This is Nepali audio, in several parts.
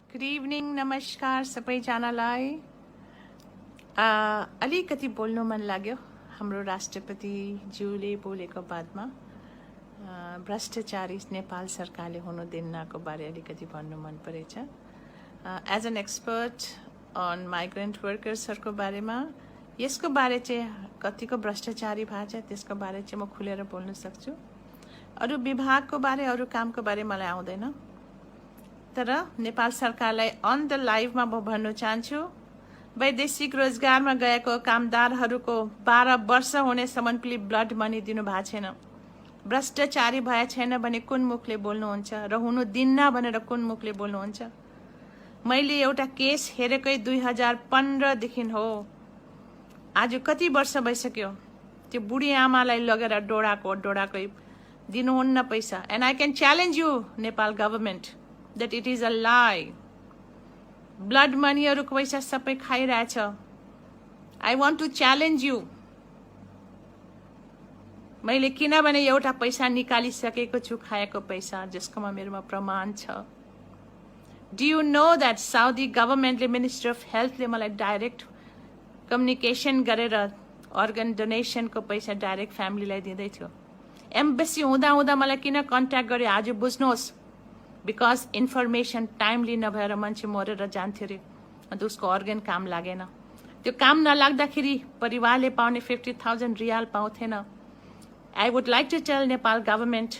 गुड इभिनिङ, नमस्कार सबैजनालाई। अलिकति बोल्नु मन लाग्यो हाम्रो राष्ट्रपतिज्यूले बोलेको बादमा भ्रष्टाचारी नेपाल सरकारले हुनु दिन्नको बारे अलिकति भन्नु मन परेछ। As an expert on migrant वर्कर्सहरूको बारेमा यसको बारे चाहिँ कतिको भ्रष्टाचारी भएको छ त्यसको बारे चाहिँ म खुलेर बोल्न सक्छु। अरू विभागको बारे अरू कामको बारे मलाई आउँदैन, तर नेपाल सरकारलाई अन द लाइभमा म भन्न चाहन्छु, वैदेशिक रोजगारमा गएको कामदारहरूको 12 वर्ष हुनेसम्म पनि ब्लड मनी दिनु भएको छैन। भ्रष्टाचारी भए छैन भने कुन मुखले बोल्नुहुन्छ र हुनु दिन्न भनेर कुन मुखले बोल्नुहुन्छ? मैले एउटा केस हेरेकै 2015 देखि हो, आज कति वर्ष भइसक्यो। त्यो बुढी आमालाई लगेर डोडाकै दिनुहुन्न पैसा। And I can challenge you Nepal government that it is a lie. Blood मनीहरूको पैसा सबै खाइरहेछ। I want to challenge you. मैले किनभने एउटा पैसा निकालिसकेको छु खाएको पैसा, जसकोमा मेरोमा प्रमाण छ। Do you know that Saudi government ले मिनिस्टर अफ हेल्थले मलाई डाइरेक्ट कम्युनिकेसन गरेर अर्गन डोनेसन को पैसा डाइरेक्ट फ्यामिलीलाई दिँदै थियो। एम्बेसी हुँदा मलाई किन कन्ट्याक्ट गर्यो आज बुझ्नुहोस्। बिकज इन्फर्मेसन टाइमली नभएर मान्छे मरेर जान्थ्यो अरे, अन्त उसको अर्गन काम लागेन। त्यो काम नलाग्दाखेरि परिवारले पाउने 50,000 रियाल पाउँथेन। I would like to tell Nepal government,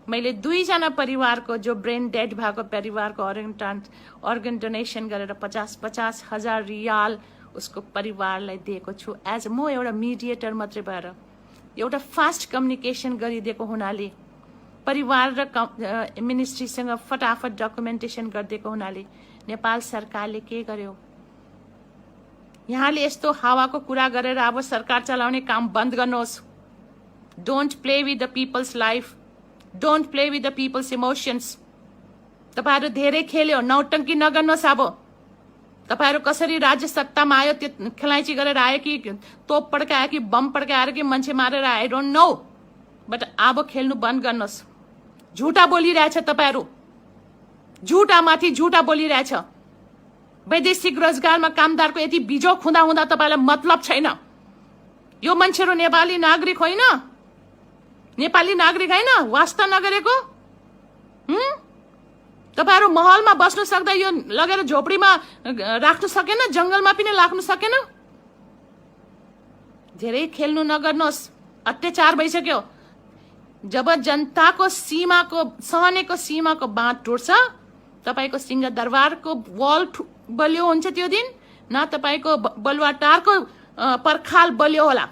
मैले 2 जना परिवारको जो ब्रेन डेड भएको परिवारको अर्गन डोनेसन गरेर 50-50 हजार रियाल उसको परिवारलाई दिएको छु। एज म एउटा मिडिएटर मात्रै भएर एउटा फास्ट कम्युनिकेसन गरिदिएको हुनाले, परिवार र मिनिस्ट्रीसँग फटाफट डकुमेन्टेसन गरिदिएको हुनाले नेपाल सरकारले के गर्यो? यहाँले यस्तो हावाको कुरा गरेर अब सरकार चलाउने काम बन्द गर्नुहोस्। Don't play with the people's life, don't play with the people's emotions. तपाईहरु धेरै खेल्यो, नौटंकी नगर्नुहोस्। अब तपाईहरु कसरी राज्य सत्तामा आयो, त्यो खेलाइची गरेर आयो कि तोप पड्कायो कि बम पड्काएर कि मान्छे मारेर, आई डोन्ट नो, बट अब खेल्नु बन्द गर्नुहोस्। झुटा बोलिरहेछ तपाईहरु, झुटामाथि झुटा बोलिरहेछ। वैदेशिक रोजगारमा कामदारको यति बिजोक हुँदा तपाईलाई मतलब छैन। यो मान्छेहरु नेपाली नागरिक होइन, नेपाली नागरिक होइन, वास्ता नगरेको। तपाईहरु महलमा बस्नु सक्दा यो लगेर झोपडीमा राख्नु सकेन, जंगलमा पनि राख्नु सकेन। धेरै खेल्नु नगर्नुहोस्, अत्याचार भइसक्यो। जब जनताको सीमाको सहनेको सीमाको बाँध टुट्छ, तपाईको सिंहदरबारको वल बलियो हुन्छ त्यो दिन, न तपाईको बलुवाटारको पर्खाल बलियो होला।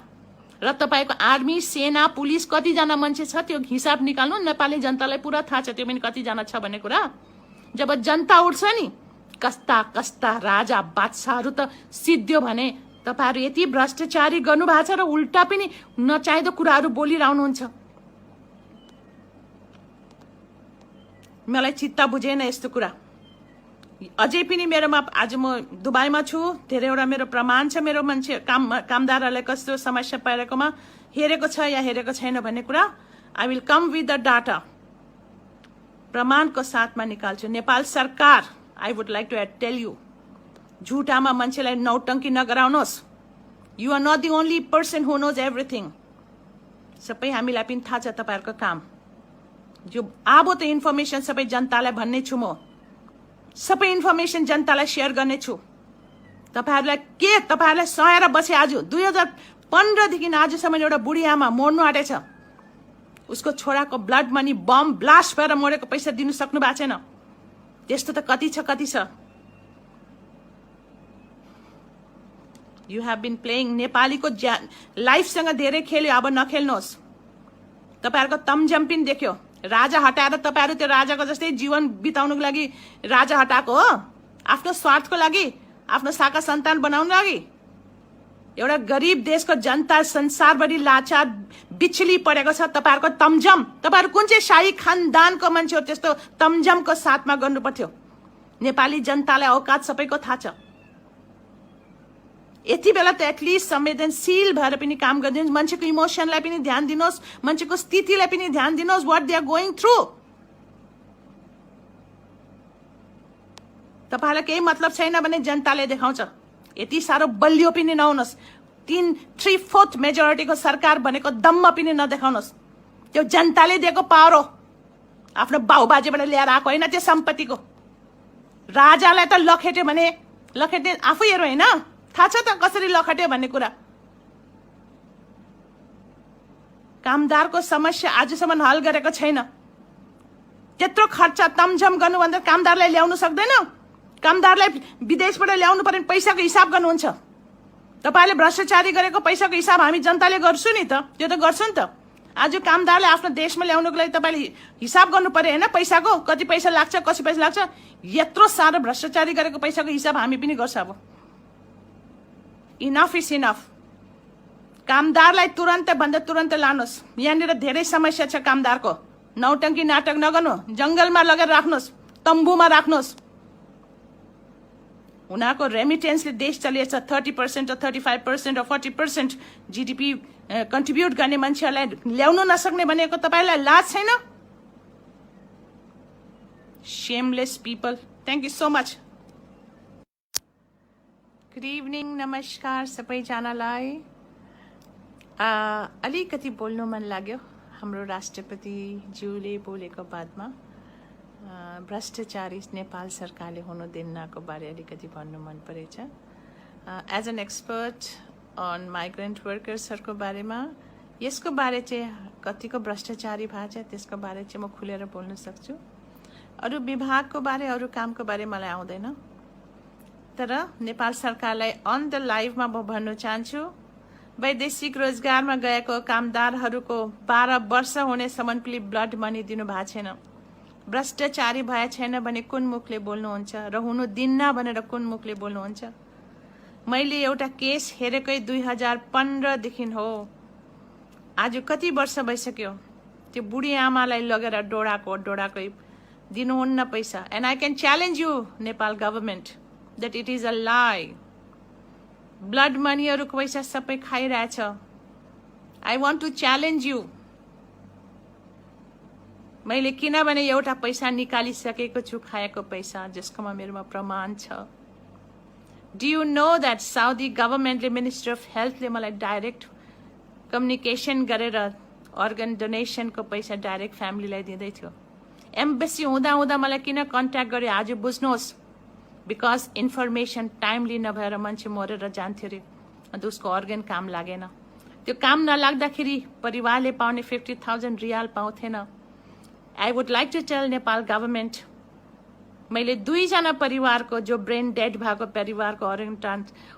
र तपाईको आर्मी सेना पुलिस कतिजना मान्छे छ त्यो हिसाब निकाल्नु। नेपाली जनतालाई पुरा थाहा छ त्यो पनि कतिजना छ भन्ने कुरा। जब जनता उठ्छ नि, कस्ता कस्ता राजा बादशाहरु त सिद्धियो भने तपाईहरु यति भ्रष्टाचारी गर्नु भएको छ र उल्टा पनि नचाहिदो कुराहरु बोलिरहनुहुन्छ। मलाई चित्त बुझेन यस्तो कुरा। अझै पनि मेरोमा, आज म दुबईमा छु, धेरैवटा मेरो प्रमाण छ मेरो मान्छे कामदारहरूलाई कस्तो समस्या पारेकोमा, हेरेको छ या हेरेको छैन भन्ने कुरा। I will come with the data, प्रमाणको साथमा निकाल्छु। नेपाल सरकार, I would like to tell you, झुटामा मान्छेलाई नौटंकी नगराउनुहोस्। You are not the only person who knows everything. सबै हामीलाई पनि थाहा छ तपाईहरुको काम। जो अब त इन्फर्मेसन सबै जनतालाई भन्ने छु, म सबै इन्फर्मेसन जनतालाई शेयर गर्ने छु। तपाईहरुलाई सहेर बसे। आज 2015 देखि आजसम्म एउटा बुढी आमा मर्नु आँटेछ, उसको छोराको ब्लड मनी बम ब्लास्ट भएर मरेको पैसा दिनु सक्नु भएको छैन। त्यस्तो त कति छ। You have been playing. नेपालीको लाइफसँग धेरै खेल्यो, अब नखेल्नुहोस्। तपाईहरुको तमझम पनि देख्यो। राजा हटाएर तपाईहरु त्यो राजाको जस्तै जीवन बिताउनको लागि राजा हटाएको हो, आफ्नो स्वार्थको लागि, आफ्नो शाखा सन्तान बनाउनको लागि। एउटा गरीब देशको जनता संसारभरि लाचार बिचली परेको छ। तपाईहरुको तमझम, तपाईहरु कुन चाहिँ शाही खानदानको मान्छे हो त्यस्तो तमझमको साथमा गर्नु पर्थ्यो? नेपाली जनतालाई औकात सबैको थाहा छ। यति बेला त एटलिस्ट संवेदनशील भएर पनि काम गरिदिनुहोस्। मान्छेको इमोसनलाई पनि ध्यान दिनुहोस्, मान्छेको स्थितिलाई पनि ध्यान दिनुहोस्, what they are going through. तपाईलाई केही मतलब छैन भने जनताले देखाउँछ। यति साह्रो बलियो पनि नहुनुहोस्। 3/4 मेजोरिटीको सरकार भनेको दम्म पनि नदेखाउनुहोस्। त्यो जनताले दिएको पावर हो, आफ्नो बाउबाजेबाट ल्याएर आएको होइन। त्यो सम्पत्तिको राजालाई त लखेट्यो भने लखेट्ने आफै हेरो होइन, थाहा छ त कसरी लखेट्यो भन्ने कुरा। कामदारको समस्या आजसम्म हल गरेको छैन। त्यत्रो खर्च तमझम गर्नुभन्दा कामदारलाई ल्याउनु सक्दैन? कामदारलाई विदेशबाट ल्याउनु पर्ने पैसाको हिसाब गर्नुहुन्छ। तपाईले भ्रष्टाचारी गरेको पैसाको हिसाब हामी जनताले गर्छु नि त, त्यो त गर्छ नि त। आज कामदारलाई आफ्नो देशमा ल्याउनुको लागि तपाईले हिसाब गर्नु पर्यो होइन, पैसाको कति पैसा लाग्छ, कति पैसा लाग्छ। यत्रो साह्रो भ्रष्टाचारी गरेको पैसाको हिसाब हामी पनि गर्छ। अब इनफ इज इनफ। कामदारलाई तुरन्त भन्दा तुरन्त लानुहोस्। यहाँनिर धेरै समस्या छ कामदारको। नौटंकी नाटक नगर्नु, जंगलमा लगेर राख्नुहोस्, तम्बुमा राख्नुहोस्। उनीहरूको रेमिटेन्सले देश चलिएछ। 30% or 35% or 40% GDP कन्ट्रिब्युट गर्ने मान्छेहरूलाई ल्याउनु नसक्ने भनेको तपाईलाई लाज छैन? Shameless people. Thank you so much. Good evening, नमस्कार सबैजनालाई। अलिकति बोल्नु मन लाग्यो हाम्रो राष्ट्रपति ज्यूले बोलेको बादमा। भ्रष्टाचारी नेपाल सरकारले हुनु दिन्नको बारे अलिकति भन्नु मन परेछ। As an expert on migrant वर्कर्सहरूको बारेमा, यसको बारे चाहिँ कतिको भ्रष्टाचारी भएको छ त्यसको बारे चाहिँ म खुलेर बोल्न सक्छु। अरू विभागको बारे, अरू कामको बारे मलाई आउँदैन। तर नेपाल सरकारलाई अन द लाइभमा म भन्न चाहन्छु, वैदेशिक रोजगारमा गएको कामदारहरूको 12 वर्ष हुनेसम्म पनि ब्लड मनी दिनु भएको छैन। भ्रष्टाचारी भए छैन भने कुन मुखले बोल्नुहुन्छ र हुनु दिन्न भनेर कुन मुखले बोल्नुहुन्छ? मैले एउटा केस हेरेकै 2015 देखि हो। आज कति वर्ष भइसक्यो। त्यो बुढी आमालाई लगेर डोडाकै दिनुहुन्न पैसा। And I can challenge you Nepal government that it is a lie. Blood मनीहरूको पैसा सबै खाइरहेछ। I want to challenge you. मैले किनभने एउटा पैसा निकालिसकेको छु, खाएको पैसा, जसकोमा मेरोमा प्रमाण छ। Do you know that Saudi governmentले मिनिस्टर अफ हेल्थले मलाई डाइरेक्ट कम्युनिकेसन गरेर अर्गन डोनेसनको पैसा डाइरेक्ट फ्यामिलीलाई दिँदै थियो। एम्बेसी हुँदा मलाई किन कन्ट्याक्ट गरे आज बुझ्नुहोस्। बिकज इन्फर्मेसन टाइमली नभएर मान्छे मरेर जान्थ्यो अरे, अन्त उसको अर्गन काम लागेन। त्यो काम नलाग्दाखेरि परिवारले पाउने 50,000 रियाल पाउँथेन। I would like to tell Nepal government, मैले 2 जना परिवारको जो ब्रेन डेड भएको परिवारको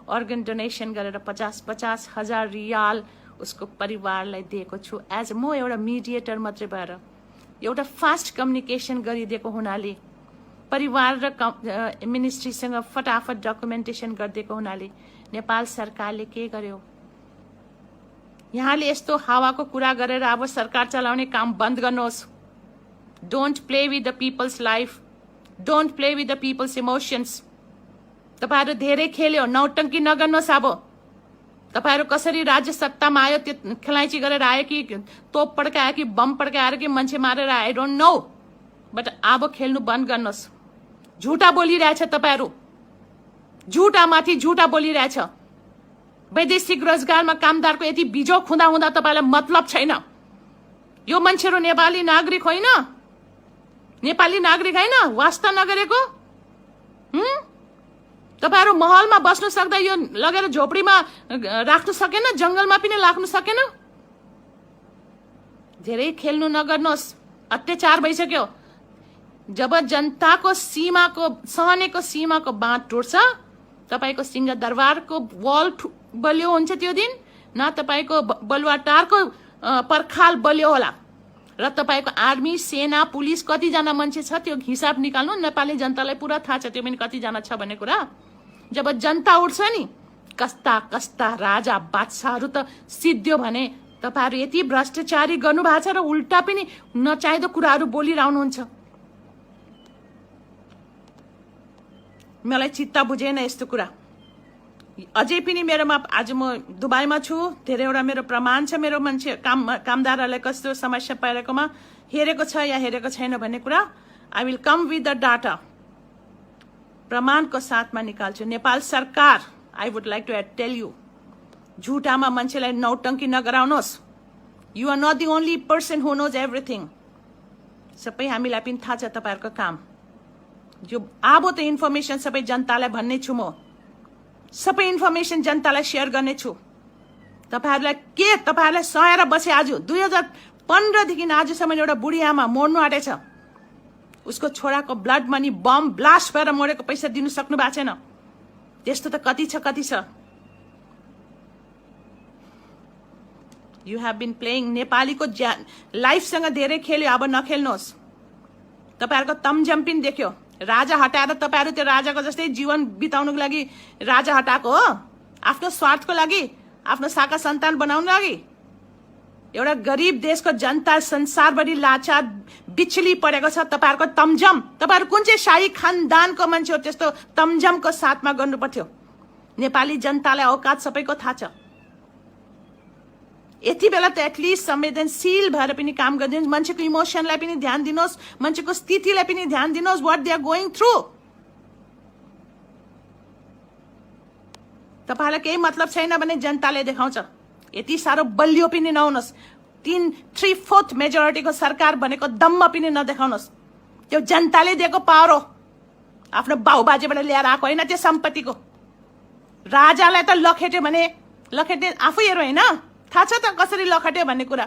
अर्गन डोनेसन गरेर 50,000 रियाल उसको परिवारलाई दिएको छु। एज म एउटा मिडिएटर मात्रै भएर एउटा फास्ट कम्युनिकेसन गरिदिएको हुनाले, परिवार र मिनिस्ट्रीसँग फटाफट डकुमेन्टेसन गरिदिएको हुनाले नेपाल सरकारले के गर्यो? यहाँले यस्तो हावाको कुरा गरेर अब सरकार चलाउने काम बन्द गर्नुहोस्। Don't play with the people's life, don't play with the people's emotions. तपाईहरु धेरै खेल्यो, नौटंकी नगर्नुहोस्। अब तपाईहरु कसरी राज्य सत्तामा आयो, त्यो खेलाइची गरेर आयो कि तोप पड्कायो कि बम पड्काएर कि मान्छे मारेर, आई डोन्ट नो, बट अब खेल्नु बन्द गर्नुहोस्। झुटा बोलिरहेछ तपाईहरु, झुटामाथि झुटा बोलिरहेछ। वैदेशिक रोजगारमा कामदारको यति बिजोक हुँदा तपाईलाई मतलब छैन। यो मान्छेहरु नेपाली नागरिक होइन, नेपाली नागरिक होइन, वास्ता नगरेको। तपाईहरु महलमा बस्नु सक्दा यो लगेर झोपडीमा राख्नु सकेन, जंगलमा पनि राख्नु सकेन। धेरै खेल्नु नगर्नुहोस्, अत्याचार भइसक्यो। जब जनताको सीमाको सहनेको सीमाको बाँध टुट्छ, तपाईको सिंहदरबारको वल बलियो हुन्छ त्यो दिन, न तपाईको बलुवाटारको पर्खाल बलियो होला। र तपाईको आर्मी, सेना, पुलिस कतिजना मान्छे छ त्यो हिसाब निकाल्नु। नेपाली जनतालाई पुरा थाहा छ त्यो पनि कतिजना छ भन्ने कुरा। जब जनता उठ्छ नि, कस्ता कस्ता राजा बादशाहहरू त सिद्धियो भने तपाईहरु यति भ्रष्टाचारी गर्नु भएको छ र उल्टा पनि नचाहिँदो कुराहरू बोलिरहनुहुन्छ। मलाई चित्त बुझेन यस्तो कुरा। अझै पनि मेरोमा, आज म दुबईमा छु, धेरैवटा मेरो प्रमाण छ मेरो मान्छे कामदारहरूलाई कस्तो समस्या परेकोमा, हेरेको छ या हेरेको छैन भन्ने कुरा। I will come with the data. प्रमाणको साथमा निकाल्छु। नेपाल सरकार, I would like to tell you, झुटामा मान्छेलाई नौटङ्की नगराउनुहोस्। You are not the only person who knows everything. सबै हामीलाई पनि थाहा छ तपाईँहरूको काम। जो अब त इन्फर्मेसन सबै जनतालाई भन्ने छु म, सबै इन्फर्मेसन जनतालाई सेयर गर्ने छु। तपाईँहरूलाई सहेर बसे। आज 2015 देखि आजसम्म एउटा बुढी आमा मर्नु आँटेछ, उसको छोराको ब्लड मनी बम ब्लास्ट भएर मरेको पैसा दिनु सक्नु भएको छैन। त्यस्तो त कति छ। You have been playing. नेपालीको लाइफसँग धेरै खेल्यो, अब नखेल्नुहोस्। तपाईँहरूको तमझम पनि देख्यो। राजा हटाएर तपाईँहरू त्यो राजाको जस्तै जीवन बिताउनुको लागि राजा हटाएको हो, आफ्नो स्वार्थको लागि, आफ्नो शाखा सन्तान बनाउनु लागि। एउटा गरिब देशको जनता संसारभरि लाचार बिचली परेको छ तपाईँहरूको तमझम। तपाईँहरू कुन चाहिँ शाही खानदानको मान्छे हो त्यस्तो तमझमको साथमा गर्नु पर्थ्यो? नेपाली जनतालाई औकात सबैको थाहा छ। यति बेला त एटलिस्ट संवेदनशील भएर पनि काम गरिदिनुहोस्। मान्छेको इमोसनलाई पनि ध्यान दिनुहोस्, मान्छेको स्थितिलाई पनि ध्यान दिनुहोस्, what they are going through. तपाईँलाई केही मतलब छैन भने जनताले देखाउँछ। यति साह्रो बलियो पनि नहुनुहोस्। 3/4 मेजोरिटीको सरकार भनेको दम्म पनि नदेखाउनुहोस्। त्यो जनताले दिएको पावर हो, आफ्नो बाउबाजेबाट ल्याएर आएको होइन। त्यो सम्पत्तिको राजालाई त लखेट्यो भने लखेट्ने आफै हेरौँ होइन, थाहा छ त कसरी लखेट्यो भन्ने कुरा।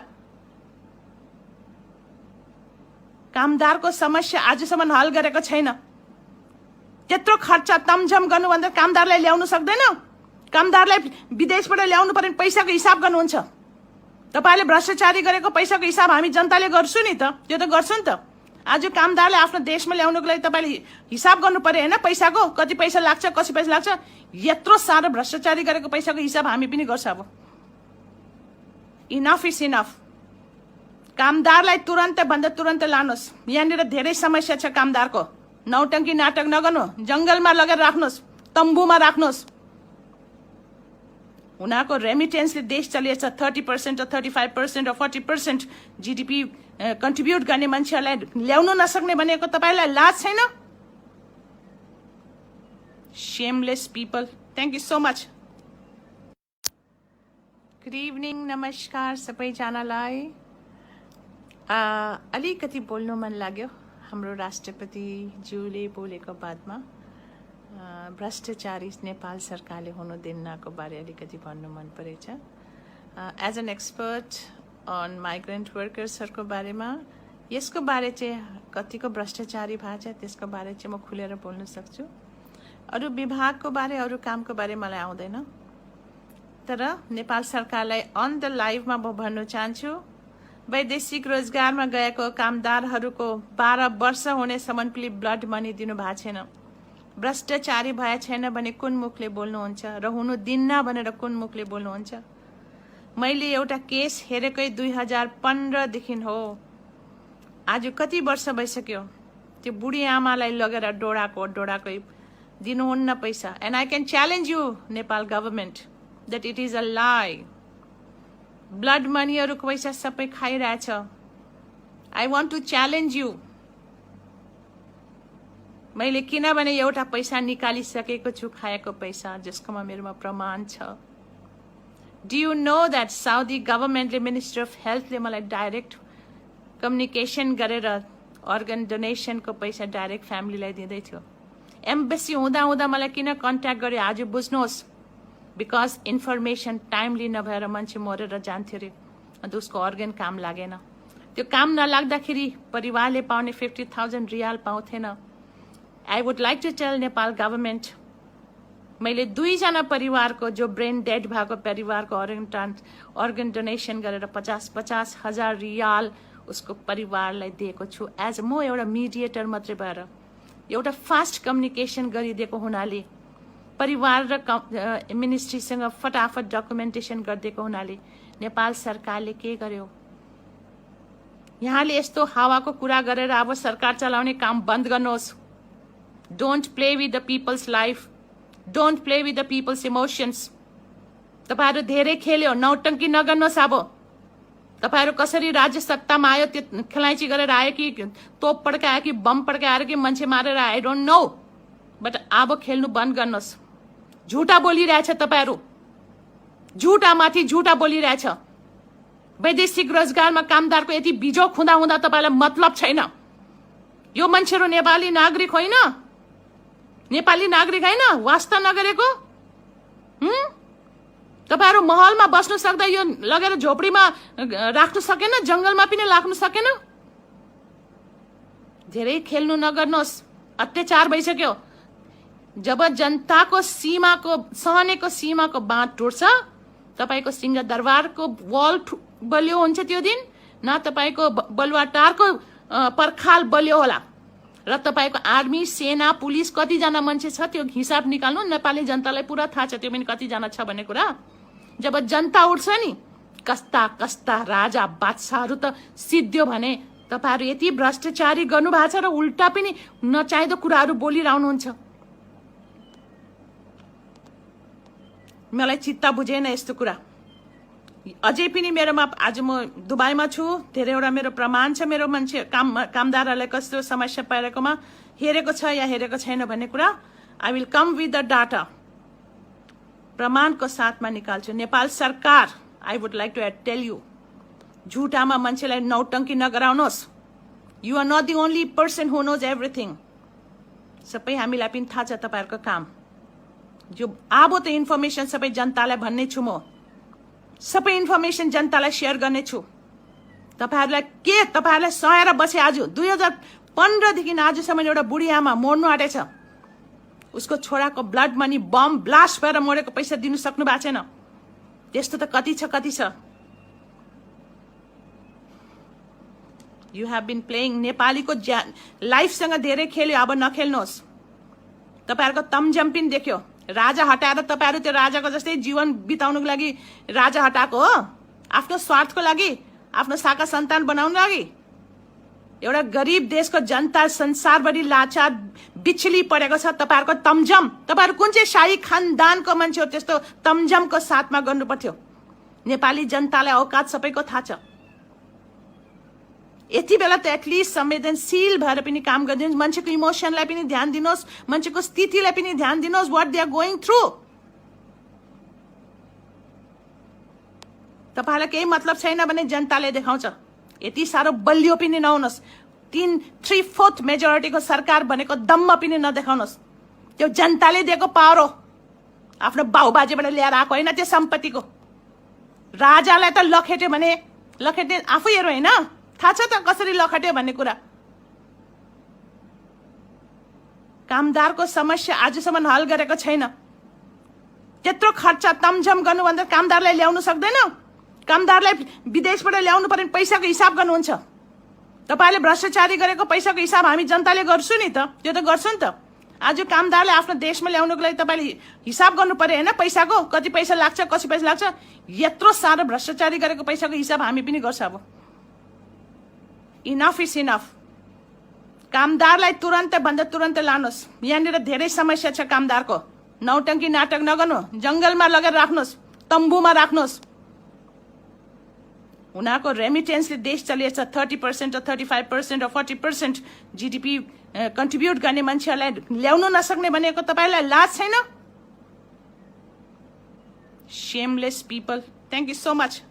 कामदारको समस्या आजसम्म हल गरेको छैन। त्यत्रो खर्च तमझम गर्नुभन्दा कामदारलाई ल्याउनु सक्दैन? कामदारलाई विदेशबाट ल्याउनु पर्ने पैसाको हिसाब गर्नुहुन्छ। तपाईँले भ्रष्टाचारी गरेको पैसाको हिसाब हामी जनताले गर्छु नि त, त्यो त गर्छु नि त। आज कामदारलाई आफ्नो देशमा ल्याउनुको लागि तपाईँले हिसाब गर्नु पर्यो होइन, पैसाको कति पैसा लाग्छ, कति पैसा लाग्छ। यत्रो साह्रो भ्रष्टाचारी गरेको पैसाको हिसाब हामी पनि गर्छ। अब इनफ इज इनफ। कामदारलाई तुरन्त भन्दा तुरन्त लानुहोस्। यहाँनिर धेरै समस्या छ कामदारको। नौटङ्की नाटक नगर्नु, जङ्गलमा लगेर राख्नुहोस्, तम्बुमा राख्नुहोस्। उनीहरूको रेमिटेन्सले देश चलिएछ। 30% 35% 40% GDP कन्ट्रिब्युट गर्ने मान्छेहरूलाई ल्याउनु नसक्ने भनेको तपाईँलाई लाज छैन? Shameless people. Thank you so much. Good evening, नमस्कार सबैजनालाई। अलिकति बोल्नु मन लाग्यो हाम्रो राष्ट्रपतिज्यूले बोलेको बादमा। भ्रष्टाचारी नेपाल सरकारले हुनु दिन्नको बारे अलिकति भन्नु मन परेछ। As an expert on migrant वर्कर्सहरूको बारेमा, यसको बारे चाहिँ कतिको भ्रष्टाचारी भएको छ त्यसको बारे चाहिँ म खुलेर बोल्न सक्छु। अरू विभागको बारे, अरू कामको बारे मलाई आउँदैन। तर नेपाल सरकारलाई अन द लाइभमा म भन्न चाहन्छु, वैदेशिक रोजगारमा गएको कामदारहरूको 12 वर्ष हुनेसम्म पनि ब्लड मनी दिनु भएको छैन। भ्रष्टाचारी भए छैन भने कुन मुखले बोल्नुहुन्छ र हुनु दिन्न भनेर कुन मुखले बोल्नुहुन्छ? मैले एउटा केस हेरेकै 2015 देखि हो। आज कति वर्ष भइसक्यो। त्यो बुढी आमालाई लगेर डोडाकै दिनुहुन्न पैसा। And I can challenge you Nepal government that it is a lie. Blood मनीहरूको पैसा सबै खाइरहेछ। I want to challenge you. मैले किनभने एउटा पैसा निकालिसकेको छु, खाएको पैसा, जसकोमा मेरोमा प्रमाण छ। Do you know that Saudi गभर्मेन्टले, मिनिस्ट्री अफ हेल्थले मलाई डाइरेक्ट कम्युनिकेसन गरेर अर्गन डोनेसनको पैसा डाइरेक्ट फ्यामिलीलाई दिँदै थियो। एम्बेसी हुँदा मलाई किन कन्ट्याक्ट गर्यो आज बुझ्नुहोस्। बिकज इन्फर्मेसन टाइमली नभएर मान्छे मरेर जान्थ्यो अरे, अन्त उसको अर्गन काम लागेन। त्यो काम नलाग्दाखेरि परिवारले पाउने 50,000 रियाल पाउँथेन। I would like to tell Nepal government, मैले 2जना परिवारको, जो ब्रेन डेड भएको परिवारको अर्गन डोनेसन गरेर 50,000 हजार रियाल उसको परिवारलाई दिएको छु। एज म एउटा मिडिएटर मात्रै भएर एउटा फास्ट कम्युनिकेसन गरिदिएको हुनाले, परिवार र मिनिस्ट्रीसँग फटाफट डकुमेन्टेसन गरिदिएको हुनाले नेपाल सरकारले के गर्यो? यहाँले यस्तो हावाको कुरा गरेर अब सरकार चलाउने काम बन्द गर्नुहोस्। Don't play with the people's life, don't play with the people's emotions. तपाईँहरू धेरै खेल्यो, नौटङ्की नगर्नुहोस्। अब तपाईँहरू कसरी राज्य सत्तामा आयो, त्यो खेलाइची गरेर आयो कि तोप पड्कायो कि बम पड्काएर कि मान्छे मारेर, आई डोन्ट नो, बट अब खेल्नु बन्द गर्नुहोस्। झुटा बोलिरहेछ तपाईहरू, झुटामाथि झुटा बोलिरहेछ। वैदेशिक रोजगारमा कामदारको यति बिजोक हुँदा हुँदा तपाईलाई मतलब छैन। यो मान्छेहरू नेपाली नागरिक होइन, नेपाली नागरिक होइन, वास्ता नगरेको। तपाईहरू महलमा बस्नु सक्दा यो लगेर झोपडीमा राख्नु सकेन, जंगलमा पनि राख्नु सकेन। धेरै खेल्नु नगर्नुहोस्, अत्याचार भइसक्यो। जब जनताको सीमाको सहनेको सीमाको बाँध टुट्छ, तपाईको सिंहदरबारको वल बलियो हुन्छ त्यो दिन, न तपाईको बलुवाटारको पर्खाल बलियो होला। र तपाईको आर्मी, सेना, पुलिस कतिजना मान्छे छ त्यो हिसाब निकाल्नु। नेपाली जनतालाई पुरा थाहा छ त्यो पनि कतिजना छ भन्ने कुरा। जब जनता उठ्छ नि, कस्ता कस्ता राजा बादशाहहरू त सिद्धियो भने तपाईहरू यति भ्रष्टाचारी गर्नु भएको छ र उल्टा पनि नचाहिँदो कुराहरू बोलिरहनुहुन्छ। मलाई चित्त बुझेन यस्तो कुरा। अझै पनि मेरोमा, आज म दुबईमा छु, धेरैवटा मेरो प्रमाण छ मेरो मान्छे कामदारहरूलाई कस्तो समस्या परेकोमा, हेरेको छ या हेरेको छैन भन्ने कुरा। I will come with the data, प्रमाणको साथमा निकाल्छु। नेपाल सरकार, I would like to tell you, झुटामा मान्छेलाई नौटंकी नगराउनुहोस्। You are not the only person who knows everything. सबै हामीलाई पनि थाहा छ तपाईहरुको काम। जो अब त इन्फर्मेसन सबै जनतालाई भन्ने छु म, सबै इन्फर्मेसन जनतालाई शेयर गर्ने छु। तपाईहरुलाई सहेर बसे। आज 2015 देखि आजसम्म एउटा बुढी आमा मर्नु आँटेछ, उसको छोराको ब्लड मनी बम ब्लास्ट भएर मरेको पैसा दिनु सक्नु भएको छैन। त्यस्तो त कति छ। You have been playing. नेपालीको लाइफसँग धेरै खेल्यो, अब नखेल्नुहोस्। तपाईहरुको तमझम पनि देख्यो। राजा हटाएर तपाईहरु त्यो राजाको जस्तै जीवन बिताउनुको लागि राजा हटाएको हो, आफ्नो स्वार्थको लागि, आफ्नो शाखा सन्तान बनाउनको लागि। एउटा गरीब देशको जनता संसारभरि लाचार बिचली परेको छ तपाईहरुको तमझम। तपाईहरु कुन चाहिँ शाही खानदानको मान्छे हो त्यस्तो तमझमको साथमा गर्नु पर्थ्यो? नेपाली जनतालाई औकात सबैको थाहा छ। यति बेला त एटलिस्ट संवेदनशील भएर पनि काम गरिदिनुहोस्। मान्छेको इमोसनलाई पनि ध्यान दिनुहोस्, मान्छेको स्थितिलाई पनि ध्यान दिनुहोस्, what they are going through. तपाईलाई केही मतलब छैन भने जनताले देखाउँछ। यति साह्रो बलियो पनि नहुनुहोस्। 3/4 मेजोरिटीको सरकार भनेको दम्म पनि नदेखाउनुहोस्। त्यो जनताले दिएको पावर हो, आफ्नो बाउबाजेबाट ल्याएर आएको होइन त्यो सम्पत्तिको। राजालाई त लखेट्यो भने लखेट्ने आफै हेरो होइन, थाहा छ त कसरी लखेट्यो भन्ने कुरा। कामदारको समस्या आजसम्म हल गरेको छैन। त्यत्रो खर्च तमझम गर्नुभन्दा कामदारलाई ल्याउनु सक्दैन? कामदारलाई विदेशबाट ल्याउनु पर्ने पैसाको हिसाब गर्नुहुन्छ। तपाईले भ्रष्टाचारी गरेको पैसाको हिसाब हामी जनताले गर्छु नि त, त्यो त गर्छु नि त। आज कामदारलाई आफ्नो देशमा ल्याउनुको लागि तपाईले हिसाब गर्नु पर्यो होइन, पैसाको कति पैसा लाग्छ, कति पैसा लाग्छ। यत्रो साह्रो भ्रष्टाचारी गरेको पैसाको हिसाब हामी पनि गर्छ। अब इनफ इज इनफ। कामदारलाई तुरन्त भन्दा तुरन्त लानुहोस्। यहाँनिर धेरै समस्या छ कामदारको। नौटंकी नाटक नगर्नु, जंगलमा लगेर राख्नुहोस्, तम्बुमा राख्नुहोस्। उनीहरूको रेमिटेन्सले देश चलिएछ। 30% or 35% or 40% GDP कन्ट्रिब्युट गर्ने मान्छेहरूलाई ल्याउनु नसक्ने भनेको तपाईलाई लाज छैन? Shameless people. Thank you so much.